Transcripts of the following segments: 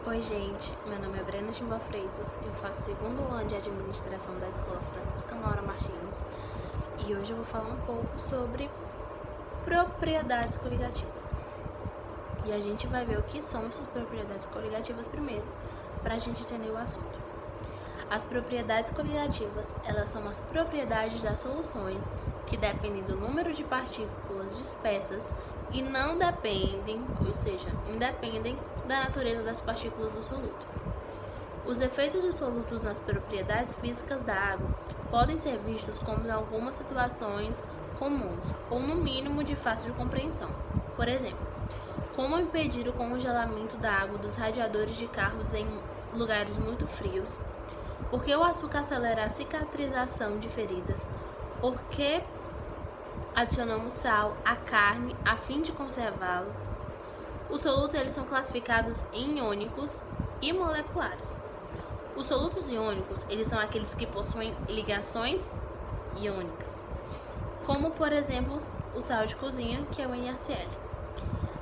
Oi gente, meu nome é Brena Timba Freitas, eu faço segundo ano de administração da Escola Francisca Maura Martins e hoje eu vou falar um pouco sobre propriedades coligativas. E a gente vai ver o que são essas propriedades coligativas primeiro, para a gente entender o assunto. As propriedades coligativas, elas são as propriedades das soluções que dependem do número de partículas dispersas e não dependem, ou seja, independem da natureza das partículas do soluto. Os efeitos dos solutos nas propriedades físicas da água podem ser vistos como em algumas situações comuns, ou no mínimo de fácil compreensão. Por exemplo, como impedir o congelamento da água dos radiadores de carros em lugares muito frios, porque o açúcar acelera a cicatrização de feridas, porque adicionamos sal à carne a fim de conservá-lo. Os solutos eles são classificados em iônicos e moleculares. Os solutos iônicos eles são aqueles que possuem ligações iônicas, como por exemplo o sal de cozinha, que é o NaCl.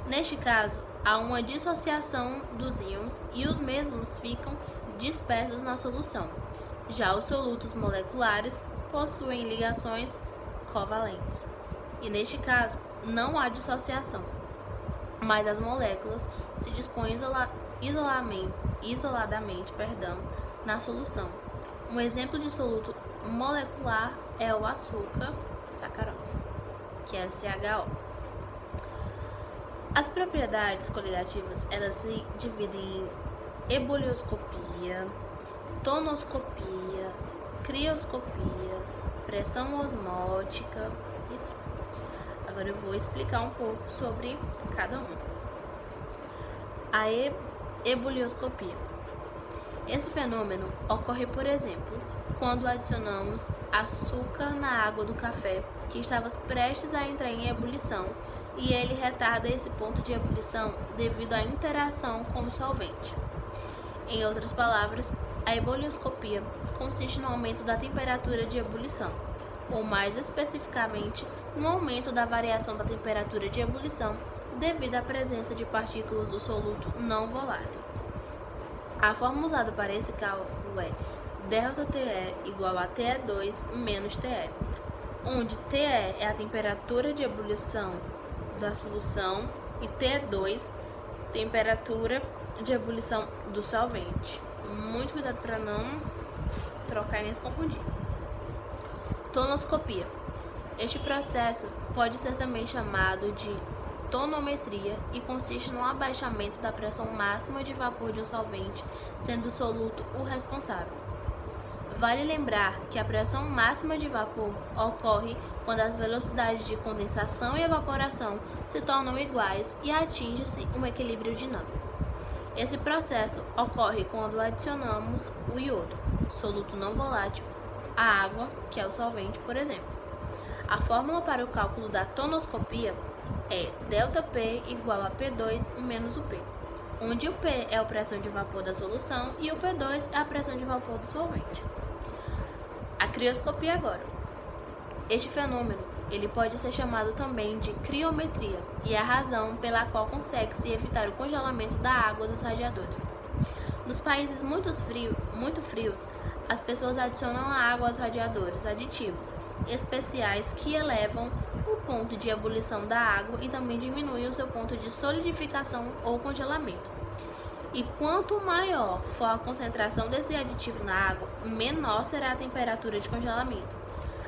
Neste caso, há uma dissociação dos íons e os mesmos ficam dispersos na solução. Já os solutos moleculares possuem ligações covalentes. E neste caso, não há dissociação, mas as moléculas se dispõem isoladamente na solução. Um exemplo de soluto molecular é o açúcar sacarose, que é CHO. As propriedades coligativas, elas se dividem em ebulioscopia, tonoscopia, crioscopia, pressão osmótica e só. Agora eu vou explicar um pouco sobre cada um. A ebulioscopia. Esse fenômeno ocorre, por exemplo, quando adicionamos açúcar na água do café que estava prestes a entrar em ebulição e ele retarda esse ponto de ebulição devido à interação com o solvente. Em outras palavras, a ebulioscopia consiste no aumento da temperatura de ebulição, ou mais especificamente, no aumento da variação da temperatura de ebulição devido à presença de partículas do soluto não voláteis. A fórmula usada para esse cálculo é ΔTe igual a TE2 menos TE, onde TE é a temperatura de ebulição da solução e T2, temperatura de ebulição do solvente. Muito cuidado para não trocar e nem se confundir. Tonoscopia. Este processo pode ser também chamado de tonometria e consiste no abaixamento da pressão máxima de vapor de um solvente, sendo o soluto o responsável. Vale lembrar que a pressão máxima de vapor ocorre quando as velocidades de condensação e evaporação se tornam iguais e atinge-se um equilíbrio dinâmico. Esse processo ocorre quando adicionamos o iodo, soluto não volátil, à água, que é o solvente, por exemplo. A fórmula para o cálculo da tonoscopia é ΔP igual a P2 menos o P, onde o P é a pressão de vapor da solução e o P2 é a pressão de vapor do solvente. A crioscopia agora. Este fenômeno ele pode ser chamado também de criometria e é a razão pela qual consegue-se evitar o congelamento da água dos radiadores. Nos países muito frios, as pessoas adicionam a água aos radiadores aditivos especiais que elevam o ponto de ebulição da água e também diminuem o seu ponto de solidificação ou congelamento. E quanto maior for a concentração desse aditivo na água, menor será a temperatura de congelamento.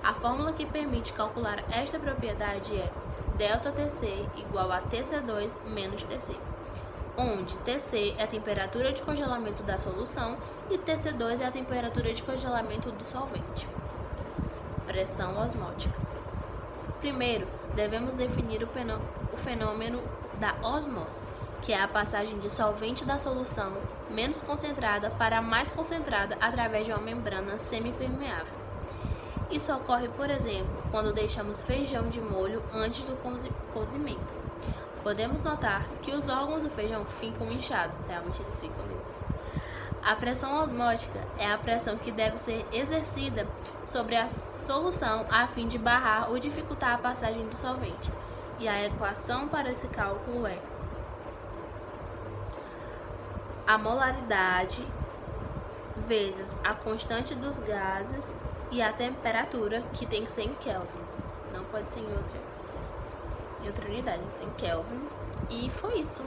A fórmula que permite calcular esta propriedade é ΔTc igual a Tc2 menos Tc, onde Tc é a temperatura de congelamento da solução e Tc2 é a temperatura de congelamento do solvente. Pressão osmótica. Primeiro, devemos definir o fenômeno da osmose, que é a passagem de solvente da solução menos concentrada para a mais concentrada através de uma membrana semipermeável. Isso ocorre, por exemplo, quando deixamos feijão de molho antes do cozimento. Podemos notar que os órgãos do feijão ficam inchados, realmente eles ficam mesmo. A pressão osmótica é a pressão que deve ser exercida sobre a solução a fim de barrar ou dificultar a passagem do solvente. E a equação para esse cálculo é a molaridade vezes a constante dos gases e a temperatura, que tem que ser em Kelvin. Não pode ser em outra unidade, tem que ser em Kelvin. E foi isso.